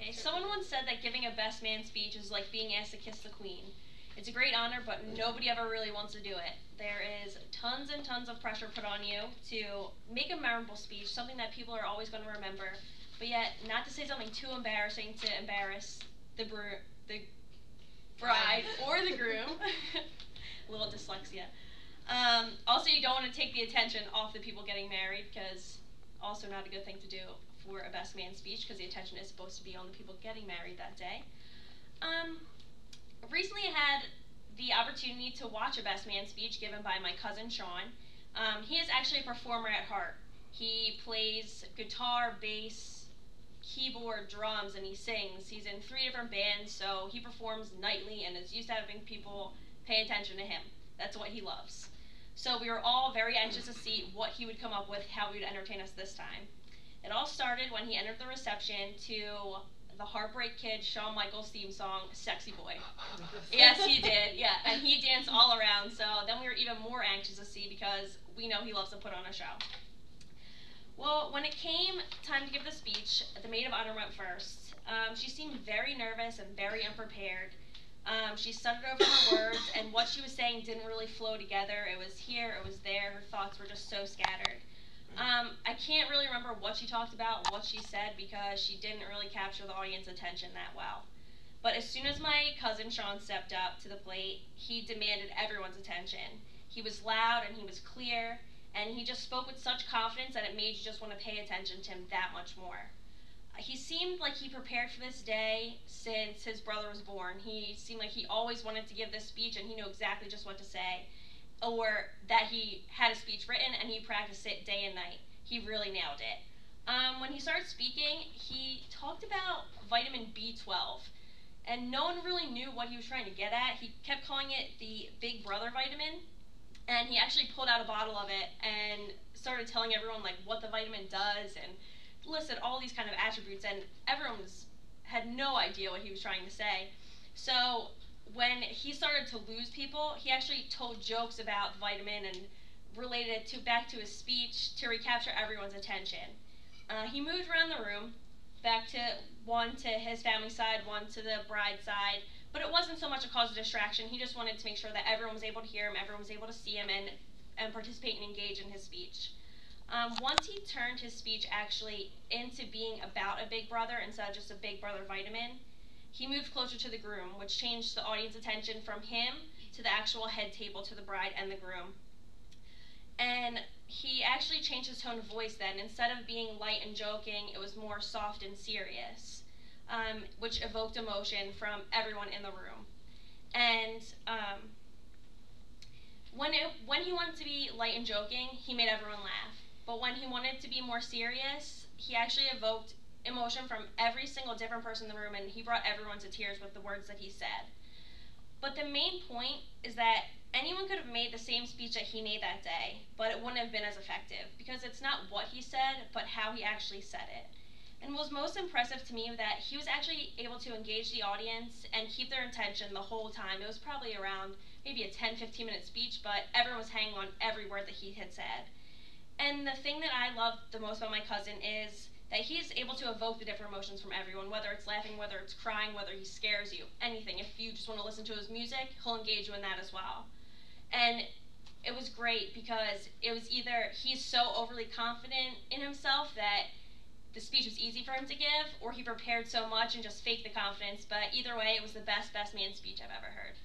Okay, someone once said that giving a best man speech is like being asked to kiss the queen. It's a great honor, but nobody ever really wants to do it. There is tons and tons of pressure put on you to make a memorable speech, something that people are always going to remember, but yet not to say something too embarrassing to embarrass the bride or the groom. A little dyslexia. Also, you don't want to take the attention off the people getting married, because also not a good thing to do for a best man speech, because the attention is supposed to be on the people getting married that day. Recently I had the opportunity to watch a best man speech given by my cousin Sean. He is actually a performer at heart. He plays guitar, bass, keyboard, drums, and he sings. He's in 3 different bands, so he performs nightly and is used to having people pay attention to him. That's what he loves. So we were all very anxious to see what he would come up with, how he would entertain us this time. It all started when he entered the reception to the Heartbreak Kid Shawn Michaels theme song, Sexy Boy. Yes, he did, yeah, and he danced all around, so then we were even more anxious to see, because we know he loves to put on a show. Well, when it came time to give the speech, the maid of honor went first. She seemed very nervous and very unprepared. She stuttered over her words, and what she was saying didn't really flow together. It was here, it was there, her thoughts were just so scattered. I can't really remember what she talked about, what she said, because she didn't really capture the audience attention that well. But as soon as my cousin Sean stepped up to the plate, he demanded everyone's attention. He was loud and he was clear, and he just spoke with such confidence that it made you just want to pay attention to him that much more. He seemed like he prepared for this day since his brother was born. He seemed like he always wanted to give this speech and he knew exactly just what to say, or that he had a speech written and he practiced it day and night. He really nailed it. When he started speaking, he talked about vitamin B12, and no one really knew what he was trying to get at. He kept calling it the Big Brother vitamin, and he actually pulled out a bottle of it and started telling everyone like what the vitamin does and listed all these kind of attributes, and everyone had no idea what he was trying to say. So when he started to lose people, he actually told jokes about the vitamin and related it back to his speech to recapture everyone's attention. He moved around the room, back to one to his family side, one to the bride's side, but it wasn't so much a cause of distraction. He just wanted to make sure that everyone was able to hear him, everyone was able to see him, and participate and engage in his speech. Once he turned his speech actually into being about a big brother instead of just a big brother vitamin, he moved closer to the groom, which changed the audience attention from him to the actual head table, to the bride and the groom. And he actually changed his tone of voice then. Instead of being light and joking, it was more soft and serious, which evoked emotion from everyone in the room. And when he wanted to be light and joking, he made everyone laugh. But when he wanted to be more serious, he actually evoked emotion from every single different person in the room, and he brought everyone to tears with the words that he said. But the main point is that anyone could have made the same speech that he made that day, but it wouldn't have been as effective, because it's not what he said, but how he actually said it. And what was most impressive to me was that he was actually able to engage the audience and keep their attention the whole time. It was probably around maybe a 10-15 minute speech, but everyone was hanging on every word that he had said. And the thing that I love the most about my cousin is that he's able to evoke the different emotions from everyone, whether it's laughing, whether it's crying, whether he scares you, anything. If you just want to listen to his music, he'll engage you in that as well. And it was great because it was either he's so overly confident in himself that the speech was easy for him to give, or he prepared so much and just faked the confidence, but either way, it was the best man speech I've ever heard.